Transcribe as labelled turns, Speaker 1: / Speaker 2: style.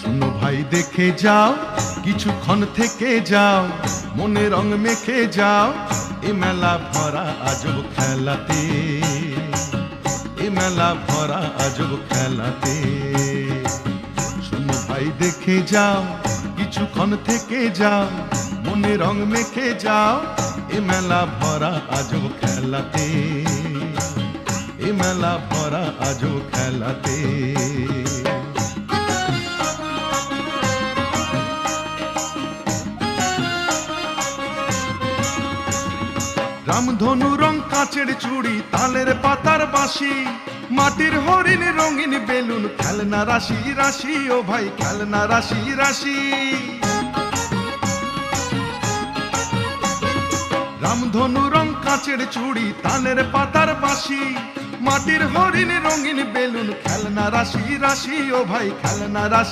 Speaker 1: শোনো ভাই দেখে যাও, কিছুক্ষণ থেকে যাও, মনে রং মেখে যাও, এ মেলা ভরা আজব খেলাতে, এ মেলা ভরা আজব খেলাতে। শোনো ভাই দেখে যাও, কিছুক্ষণ থেকে যাও, মনে রং মেখে যাও, এ মেলা ভরা আজব খেলাতে, এ মেলা ভরা আজব খেলাতে। রামধনু রং কাঁচের চুড়ি, তালের পাতার বাঁশি, মাটির হরিণ রঙিন বেলুন, খেলনা রাশি রাশি, ও ভাই খেলনা রাশি রাশি। রামধনু রং কাঁচের চুড়ি, তালের পাতার বাঁশি, মাটির হরিণ রঙিন বেলুন, খেলনা রাশি রাশি, ও ভাই খেলনা রাশি।